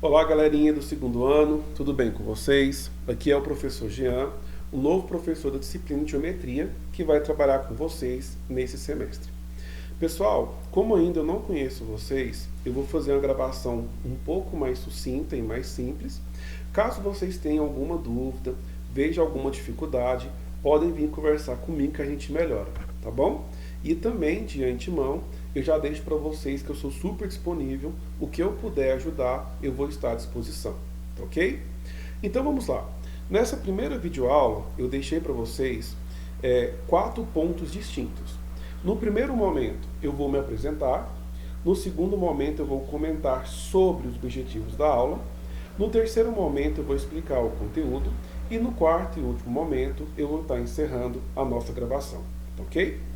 Olá, galerinha do segundo ano, tudo bem com vocês? Aqui é o professor Jean, o novo professor da disciplina de Geometria, que vai trabalhar com vocês nesse semestre. Pessoal, como ainda eu não conheço vocês, eu vou fazer uma gravação um pouco mais sucinta e mais simples. Caso vocês tenham alguma dúvida, vejam alguma dificuldade, podem vir conversar comigo que a gente melhora, tá bom? E também, de antemão, eu já deixo para vocês que eu sou super disponível, o que eu puder ajudar, eu vou estar à disposição, tá ok? Então vamos lá. Nessa primeira videoaula, eu deixei para vocês 4 pontos distintos. No primeiro momento, eu vou me apresentar. No segundo momento, eu vou comentar sobre os objetivos da aula. No terceiro momento, eu vou explicar o conteúdo. E no quarto e último momento, eu vou estar encerrando a nossa gravação, tá ok?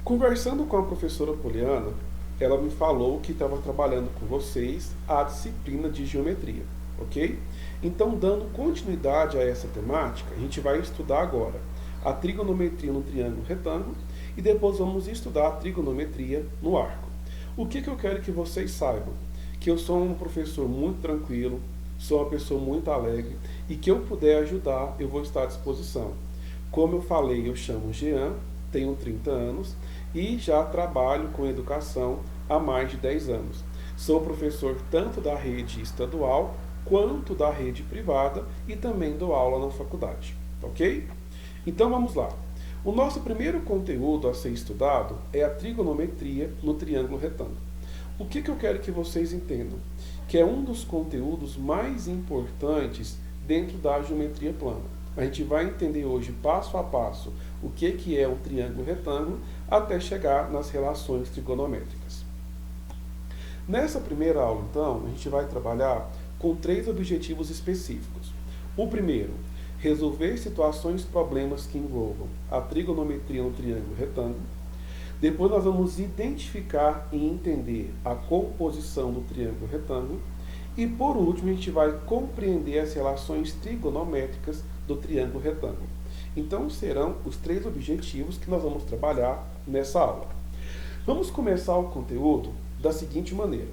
Conversando com a professora Poliana, ela me falou que estava trabalhando com vocês a disciplina de geometria, ok? Então, dando continuidade a essa temática, a gente vai estudar agora a trigonometria no triângulo retângulo e depois vamos estudar a trigonometria no arco. O que eu quero que vocês saibam? Que eu sou um professor muito tranquilo, sou uma pessoa muito alegre e que eu puder ajudar, eu vou estar à disposição. Como eu falei, eu chamo Jean, tenho 30 anos e já trabalho com educação há mais de 10 anos. Sou professor tanto da rede estadual quanto da rede privada e também dou aula na faculdade, ok? Então vamos lá. O nosso primeiro conteúdo a ser estudado é a trigonometria no triângulo retângulo. O que eu quero que vocês entendam? Que é um dos conteúdos mais importantes dentro da geometria plana. A gente vai entender hoje, passo a passo, o que é um triângulo retângulo, até chegar nas relações trigonométricas. Nessa primeira aula, então, a gente vai trabalhar com 3 objetivos específicos. O primeiro, resolver situações e problemas que envolvam a trigonometria no triângulo retângulo. Depois nós vamos identificar e entender a composição do triângulo retângulo. E por último, a gente vai compreender as relações trigonométricas do triângulo retângulo. Então serão os 3 objetivos que nós vamos trabalhar nessa aula. Vamos começar o conteúdo da seguinte maneira.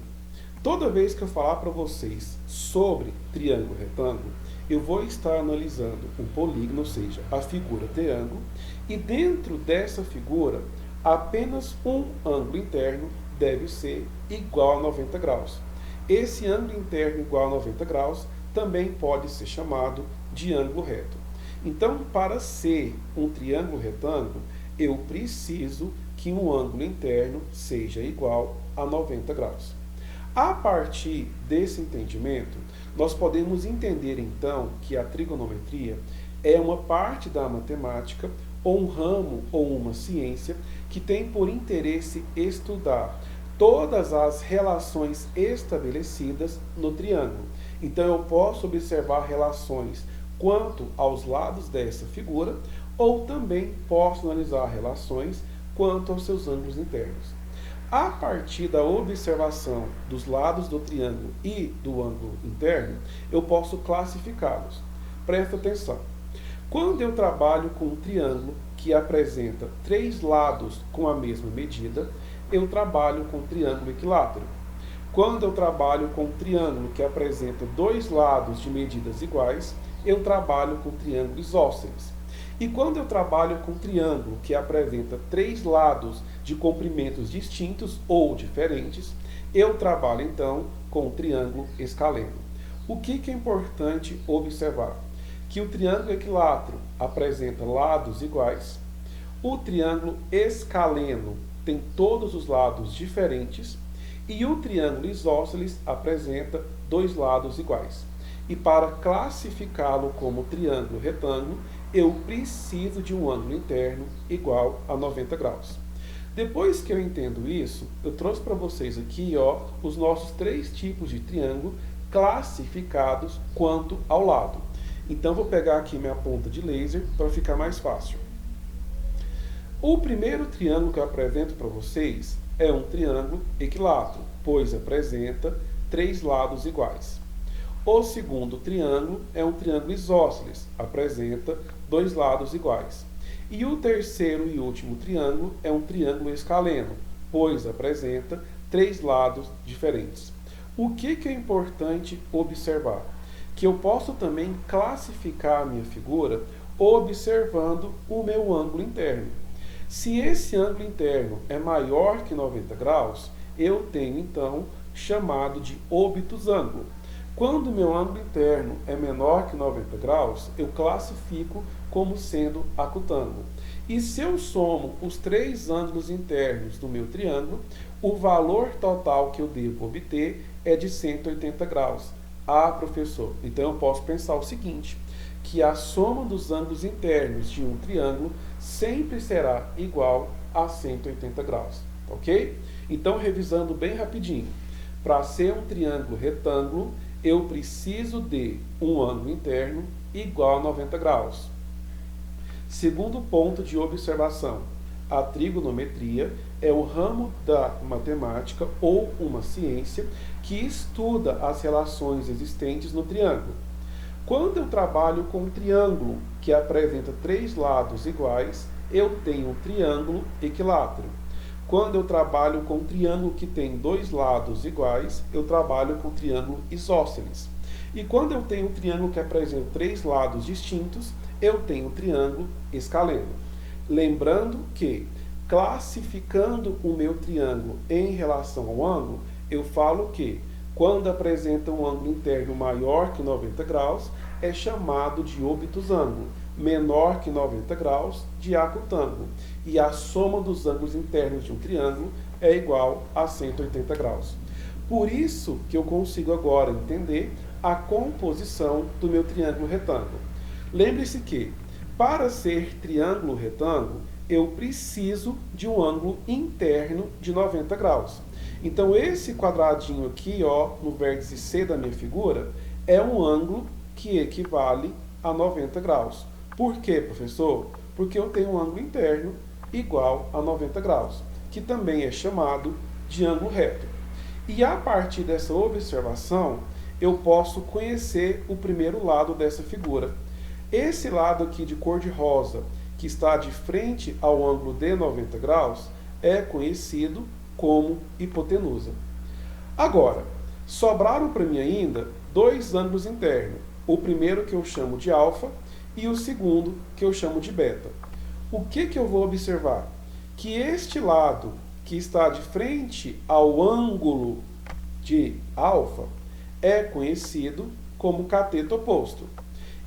Toda vez que eu falar para vocês sobre triângulo retângulo, eu vou estar analisando um polígono, ou seja, a figura triângulo, e dentro dessa figura, apenas um ângulo interno deve ser igual a 90 graus. Esse ângulo interno igual a 90 graus também pode ser chamado de ângulo reto. Então, para ser um triângulo retângulo, eu preciso que um ângulo interno seja igual a 90 graus. A partir desse entendimento, nós podemos entender então que a trigonometria é uma parte da matemática, ou um ramo ou uma ciência que tem por interesse estudar todas as relações estabelecidas no triângulo. Então eu posso observar relações quanto aos lados dessa figura, ou também posso analisar relações quanto aos seus ângulos internos. A partir da observação dos lados do triângulo e do ângulo interno, eu posso classificá-los. Presta atenção. Quando eu trabalho com um triângulo que apresenta 3 lados com a mesma medida, eu trabalho com um triângulo equilátero. Quando eu trabalho com um triângulo que apresenta 2 lados de medidas iguais, eu trabalho com triângulo isósceles. E quando eu trabalho com um triângulo que apresenta 3 lados de comprimentos distintos ou diferentes, eu trabalho então com o triângulo escaleno. O que é importante observar? Que o triângulo equilátero apresenta lados iguais, o triângulo escaleno tem todos os lados diferentes e o triângulo isósceles apresenta 2 lados iguais. E para classificá-lo como triângulo retângulo, eu preciso de um ângulo interno igual a 90 graus. Depois que eu entendo isso, eu trouxe para vocês aqui os nossos 3 tipos de triângulo classificados quanto ao lado. Então vou pegar aqui minha ponta de laser para ficar mais fácil. O primeiro triângulo que eu apresento para vocês é um triângulo equilátero, pois apresenta 3 lados iguais. O segundo triângulo é um triângulo isósceles, apresenta 2 lados iguais. E o terceiro e último triângulo é um triângulo escaleno, pois apresenta 3 lados diferentes. O que é importante observar? Que eu posso também classificar a minha figura observando o meu ângulo interno. Se esse ângulo interno é maior que 90 graus, eu tenho então chamado de obtusângulo. Quando o meu ângulo interno é menor que 90 graus, eu classifico como sendo acutângulo. E se eu somo os três ângulos internos do meu triângulo, o valor total que eu devo obter é de 180 graus. Ah, professor, então eu posso pensar o seguinte, que a soma dos ângulos internos de um triângulo sempre será igual a 180 graus, ok? Então, revisando bem rapidinho, para ser um triângulo retângulo, eu preciso de um ângulo interno igual a 90 graus. Segundo ponto de observação, a trigonometria é o ramo da matemática ou uma ciência que estuda as relações existentes no triângulo. Quando eu trabalho com um triângulo que apresenta três lados iguais, eu tenho um triângulo equilátero. Quando eu trabalho com um triângulo que tem dois lados iguais, eu trabalho com um triângulo isósceles. E quando eu tenho um triângulo que apresenta três lados distintos, eu tenho um triângulo escaleno. Lembrando que, classificando o meu triângulo em relação ao ângulo, eu falo que, quando apresenta um ângulo interno maior que 90 graus, é chamado de obtusângulo, menor que 90 graus, de acutângulo. E a soma dos ângulos internos de um triângulo é igual a 180 graus. Por isso que eu consigo agora entender a composição do meu triângulo retângulo. Lembre-se que, para ser triângulo retângulo, eu preciso de um ângulo interno de 90 graus. Então, esse quadradinho aqui, ó, no vértice C da minha figura, é um ângulo que equivale a 90 graus. Por quê, professor? Porque eu tenho um ângulo interno igual a 90 graus, que também é chamado de ângulo reto. E a partir dessa observação, eu posso conhecer o primeiro lado dessa figura. Esse lado aqui de cor de rosa, que está de frente ao ângulo de 90 graus, é conhecido como hipotenusa. Agora, sobraram para mim ainda dois ângulos internos. O primeiro que eu chamo de alfa e o segundo que eu chamo de beta. O que eu vou observar? Que este lado que está de frente ao ângulo de alfa é conhecido como cateto oposto.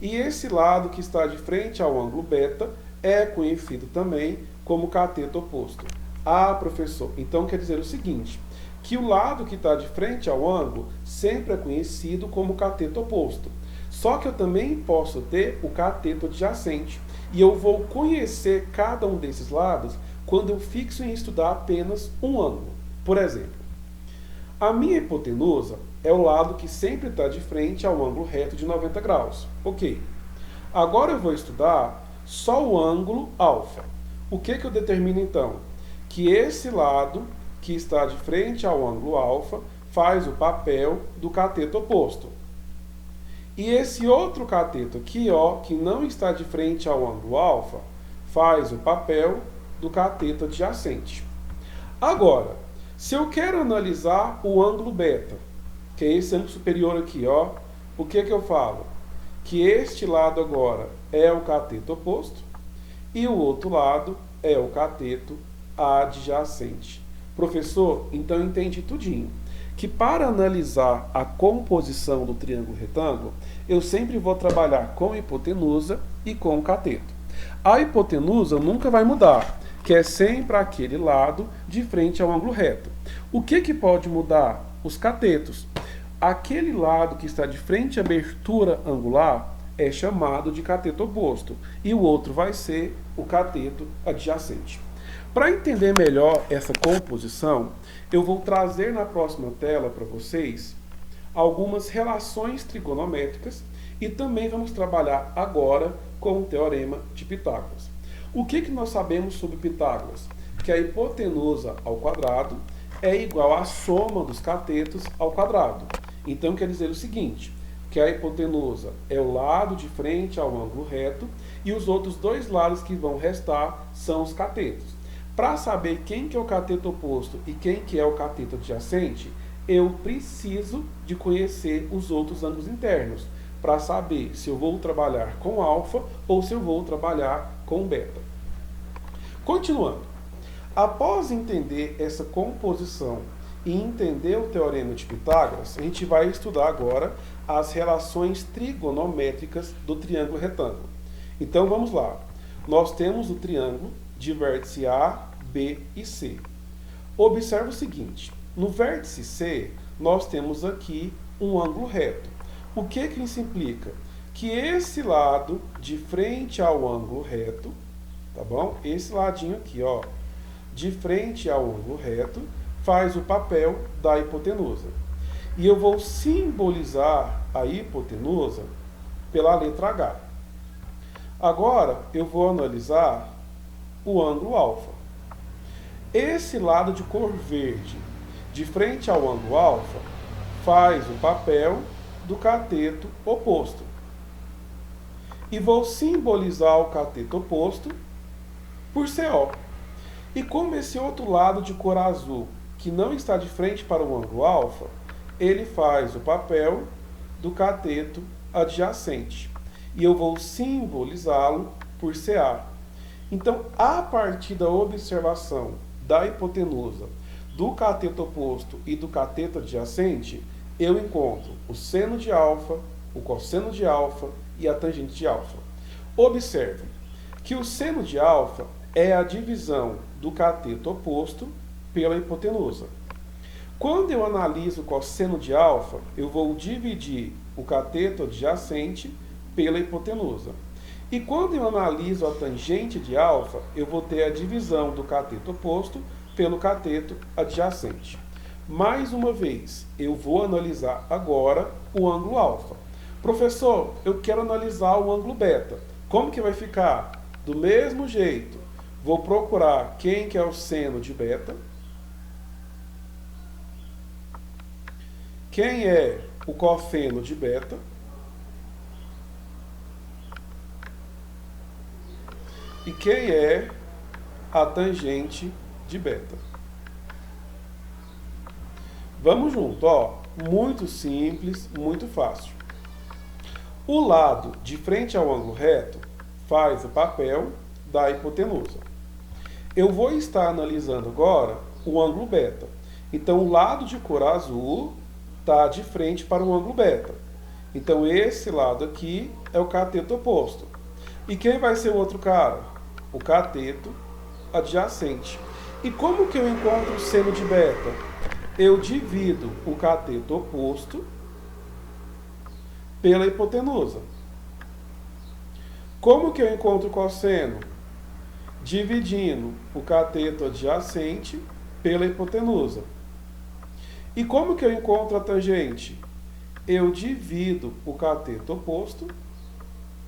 E esse lado que está de frente ao ângulo beta é conhecido também como cateto oposto. Ah, professor, então quer dizer o seguinte, que o lado que está de frente ao ângulo sempre é conhecido como cateto oposto. Só que eu também posso ter o cateto adjacente. E eu vou conhecer cada um desses lados quando eu fixo em estudar apenas um ângulo. Por exemplo, a minha hipotenusa é o lado que sempre está de frente ao ângulo reto de 90 graus. Ok. Agora eu vou estudar só o ângulo alfa. O que eu determino então? Que esse lado que está de frente ao ângulo alfa faz o papel do cateto oposto. E esse outro cateto aqui, ó, que não está de frente ao ângulo alfa, faz o papel do cateto adjacente. Agora, se eu quero analisar o ângulo beta, que é esse ângulo superior aqui, ó, o que eu falo? Que este lado agora é o cateto oposto e o outro lado é o cateto adjacente. Professor, então eu entendi tudinho. Que para analisar a composição do triângulo retângulo, eu sempre vou trabalhar com hipotenusa e com cateto. A hipotenusa nunca vai mudar, que é sempre aquele lado de frente ao ângulo reto. O que pode mudar? Os catetos. Aquele lado que está de frente à abertura angular é chamado de cateto oposto, e o outro vai ser o cateto adjacente. Para entender melhor essa composição, eu vou trazer na próxima tela para vocês algumas relações trigonométricas e também vamos trabalhar agora com o teorema de Pitágoras. O que nós sabemos sobre Pitágoras? Que a hipotenusa ao quadrado é igual à soma dos catetos ao quadrado. Então quer dizer o seguinte, que a hipotenusa é o lado de frente ao ângulo reto e os outros dois lados que vão restar são os catetos. Para saber quem que é o cateto oposto e quem que é o cateto adjacente, eu preciso de conhecer os outros ângulos internos para saber se eu vou trabalhar com alfa ou se eu vou trabalhar com beta. Continuando, após entender essa composição e entender o Teorema de Pitágoras, a gente vai estudar agora as relações trigonométricas do triângulo retângulo. Então vamos lá. Nós temos o triângulo de vértice A, B e C. Observe o seguinte, no vértice C, nós temos aqui um ângulo reto. O que isso implica? Que esse lado de frente ao ângulo reto, tá bom? Esse ladinho aqui, ó, de frente ao ângulo reto, faz o papel da hipotenusa. E eu vou simbolizar a hipotenusa pela letra H. Agora, eu vou analisar o ângulo alfa. Esse lado de cor verde, de frente ao ângulo alfa, faz o papel do cateto oposto. E vou simbolizar o cateto oposto por CO. E como esse outro lado de cor azul, que não está de frente para o ângulo alfa, ele faz o papel do cateto adjacente. E eu vou simbolizá-lo por CA. Então, a partir da observação da hipotenusa, do cateto oposto e do cateto adjacente, eu encontro o seno de alfa, o cosseno de alfa e a tangente de alfa. Observe que o seno de alfa é a divisão do cateto oposto pela hipotenusa. Quando eu analiso o cosseno de alfa, eu vou dividir o cateto adjacente pela hipotenusa. E quando eu analiso a tangente de alfa, eu vou ter a divisão do cateto oposto pelo cateto adjacente. Mais uma vez, eu vou analisar agora o ângulo alfa. Professor, eu quero analisar o ângulo beta. Como que vai ficar? Do mesmo jeito, vou procurar quem que é o seno de beta. Quem é o cosseno de beta? E quem é a tangente de beta? Vamos junto, ó. Muito simples, muito fácil. O lado de frente ao ângulo reto faz o papel da hipotenusa. Eu vou estar analisando agora o ângulo beta. Então, o lado de cor azul está de frente para o ângulo beta. Então, esse lado aqui é o cateto oposto. E quem vai ser o outro cara? O cateto adjacente. E como que eu encontro o seno de beta? Eu divido o cateto oposto pela hipotenusa. Como que eu encontro o cosseno? Dividindo o cateto adjacente pela hipotenusa. E como que eu encontro a tangente? Eu divido o cateto oposto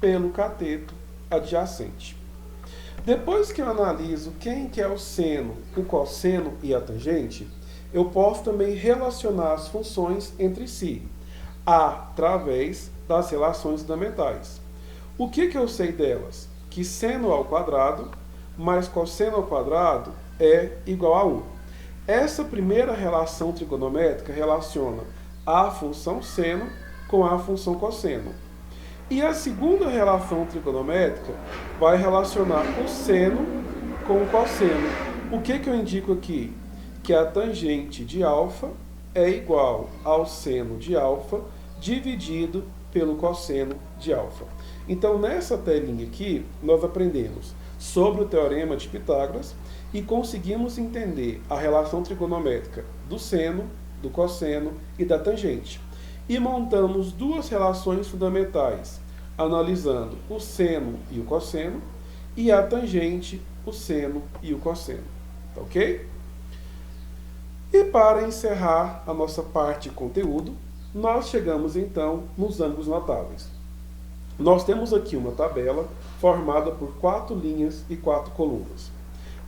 pelo cateto adjacente. Depois que eu analiso quem que é o seno, o cosseno e a tangente, eu posso também relacionar as funções entre si, através das relações fundamentais. O que eu sei delas? Que seno ao quadrado mais cosseno ao quadrado é igual a 1. Essa primeira relação trigonométrica relaciona a função seno com a função cosseno. E a segunda relação trigonométrica vai relacionar o seno com o cosseno. O que eu indico aqui? Que a tangente de alfa é igual ao seno de alfa dividido pelo cosseno de alfa. Então, nessa telinha aqui, nós aprendemos sobre o Teorema de Pitágoras e conseguimos entender a relação trigonométrica do seno, do cosseno e da tangente. E montamos duas relações fundamentais, analisando o seno e o cosseno, e a tangente, o seno e o cosseno. Tá ok? E para encerrar a nossa parte de conteúdo, nós chegamos então nos ângulos notáveis. Nós temos aqui uma tabela formada por 4 linhas e 4 colunas.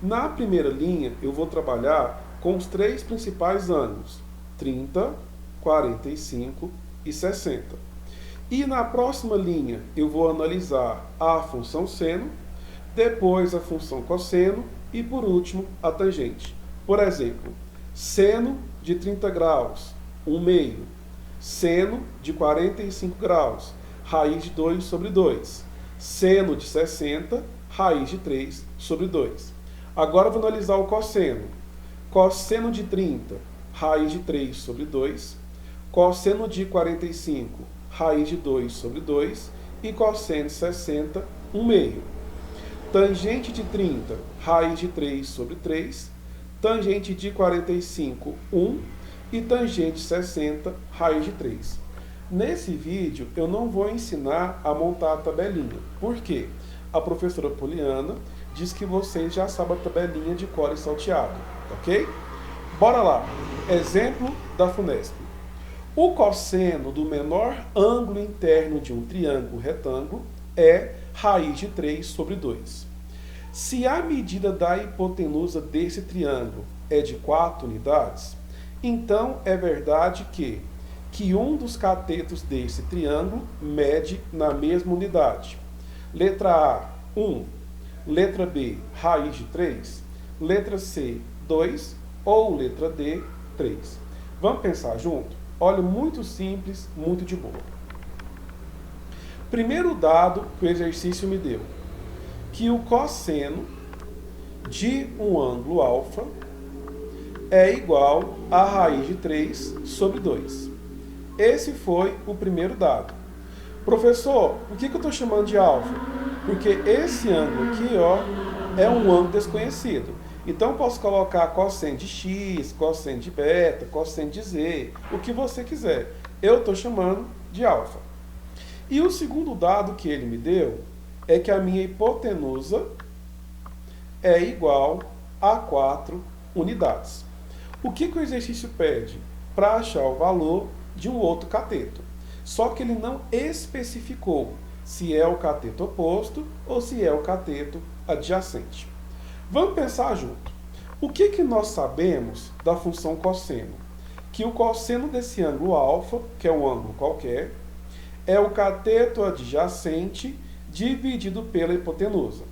Na primeira linha, eu vou trabalhar com os 3 principais ângulos, 30, 45 e 60. E na próxima linha, eu vou analisar a função seno, depois a função cosseno e, por último, a tangente. Por exemplo, seno de 30 graus 1 meio. Seno de 45 graus, raiz de 2 sobre 2. Seno de 60, raiz de 3 sobre 2. Agora vou analisar o cosseno. Cosseno de 30, raiz de 3 sobre 2. Cosseno de 45, raiz de 2 sobre 2. E cosseno de 60, 1 meio. Tangente de 30, raiz de 3 sobre 3. Tangente de 45, 1. E tangente de 60, raiz de 3. Nesse vídeo, eu não vou ensinar a montar a tabelinha. Por quê? A professora Poliana diz que vocês já sabem a tabelinha de cor e salteado, ok? Bora lá. Exemplo da FUNESP. O cosseno do menor ângulo interno de um triângulo retângulo é raiz de 3 sobre 2. Se a medida da hipotenusa desse triângulo é de 4 unidades, então é verdade que um dos catetos desse triângulo mede na mesma unidade. Letra A, 1. Letra B, raiz de 3. Letra C, 2. Ou letra D, 3. Vamos pensar junto? Olha, muito simples, muito de boa. Primeiro dado que o exercício me deu, que o cosseno de um ângulo alfa é igual a raiz de 3 sobre 2. Esse foi o primeiro dado. Professor, por que eu estou chamando de alfa? Porque esse ângulo aqui, ó, é um ângulo desconhecido. Então eu posso colocar cosseno de x, cosseno de beta, cosseno de z, o que você quiser. Eu estou chamando de alfa. E o segundo dado que ele me deu é que a minha hipotenusa é igual a 4 unidades. O que o exercício pede? Para achar o valor de um outro cateto. Só que ele não especificou se é o cateto oposto ou se é o cateto adjacente. Vamos pensar junto. O que nós sabemos da função cosseno? Que o cosseno desse ângulo alfa, que é um ângulo qualquer, é o cateto adjacente dividido pela hipotenusa.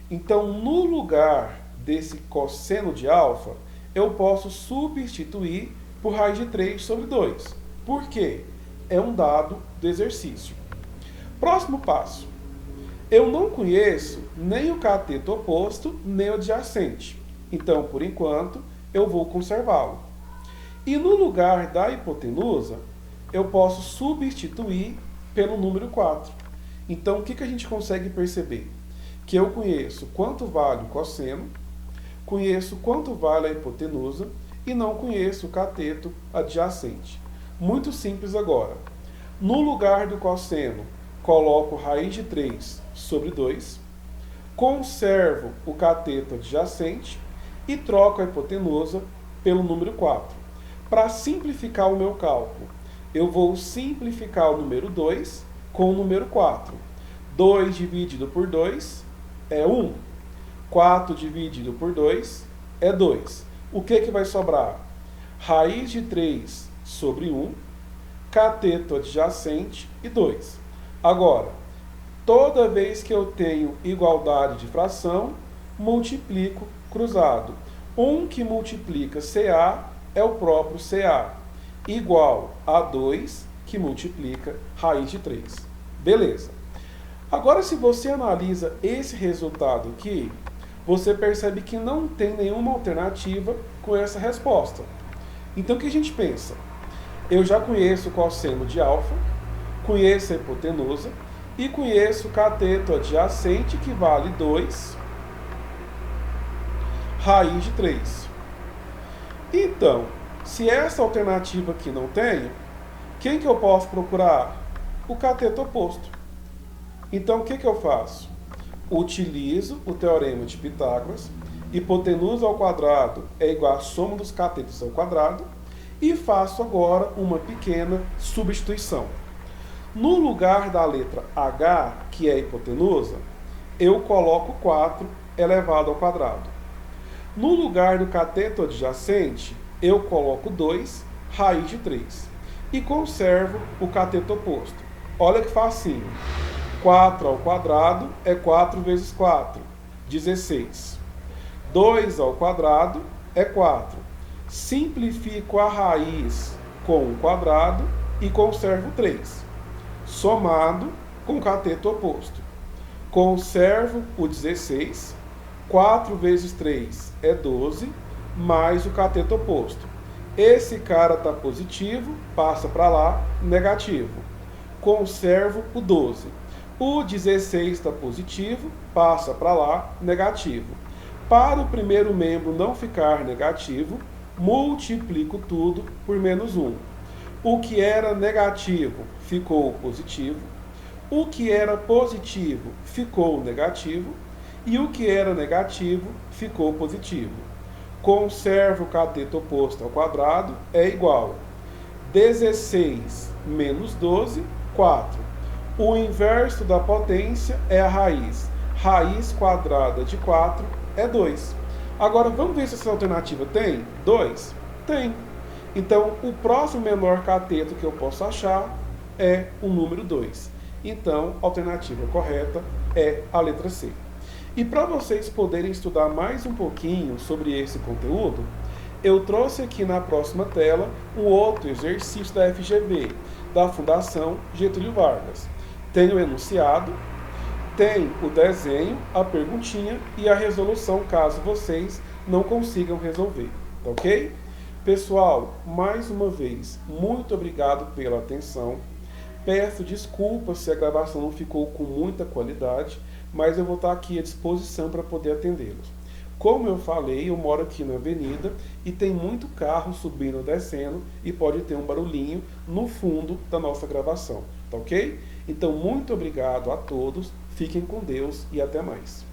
Então, no lugar desse cosseno de alfa, eu posso substituir por raiz de 3 sobre 2. Por quê? É um dado do exercício. Próximo passo. Eu não conheço nem o cateto oposto, nem o adjacente. Então, por enquanto, eu vou conservá-lo. E no lugar da hipotenusa, eu posso substituir pelo número 4. Então, o que a gente consegue perceber? Que eu conheço quanto vale o cosseno, conheço quanto vale a hipotenusa e não conheço o cateto adjacente. Muito simples agora. No lugar do cosseno, coloco raiz de 3 sobre 2, conservo o cateto adjacente e troco a hipotenusa pelo número 4. Para simplificar o meu cálculo, eu vou simplificar o número 2 com o número 4. 2 dividido por 2 é 1. 4 dividido por 2 é 2. O que vai sobrar? Raiz de 3 sobre 1, cateto adjacente e 2. Agora, toda vez que eu tenho igualdade de fração, multiplico cruzado. 1 que multiplica CA é o próprio CA, igual a 2 que multiplica raiz de 3. Beleza. Agora, se você analisa esse resultado aqui, você percebe que não tem nenhuma alternativa com essa resposta. Então, o que a gente pensa? Eu já conheço o cosseno de alfa, conheço a hipotenusa e conheço o cateto adjacente, que vale 2 raiz de 3. Então, se essa alternativa aqui não tem, quem que eu posso procurar? O cateto oposto. Então, o que eu faço? Utilizo o teorema de Pitágoras, hipotenusa ao quadrado é igual à soma dos catetos ao quadrado, e faço agora uma pequena substituição. No lugar da letra H, que é a hipotenusa, eu coloco 4 elevado ao quadrado. No lugar do cateto adjacente, eu coloco 2 raiz de 3. E conservo o cateto oposto. Olha que facinho. 4 ao quadrado é 4 vezes 4, 16. 2 ao quadrado é 4. Simplifico a raiz com o quadrado e conservo 3, somado com o cateto oposto. Conservo o 16, 4 vezes 3 é 12, mais o cateto oposto. Esse cara está positivo, passa para lá, negativo. Conservo o 12. O 16 está positivo, passa para lá, negativo. Para o primeiro membro não ficar negativo, multiplico tudo por menos 1. O que era negativo ficou positivo, o que era positivo ficou negativo e o que era negativo ficou positivo. Conservo o cateto oposto ao quadrado, é igual 16 menos 12, 4. O inverso da potência é a raiz. Raiz quadrada de 4 é 2. Agora, vamos ver se essa alternativa tem 2? Tem. Então, o próximo menor cateto que eu posso achar é o número 2. Então, a alternativa correta é a letra C. E para vocês poderem estudar mais um pouquinho sobre esse conteúdo, eu trouxe aqui na próxima tela um outro exercício da FGV, da Fundação Getúlio Vargas. Tem o enunciado, tem o desenho, a perguntinha e a resolução, caso vocês não consigam resolver, tá ok? Pessoal, mais uma vez, muito obrigado pela atenção. Peço desculpas se a gravação não ficou com muita qualidade, mas eu vou estar aqui à disposição para poder atendê-los. Como eu falei, eu moro aqui na avenida e tem muito carro subindo e descendo e pode ter um barulhinho no fundo da nossa gravação, tá ok? Então, muito obrigado a todos, fiquem com Deus e até mais.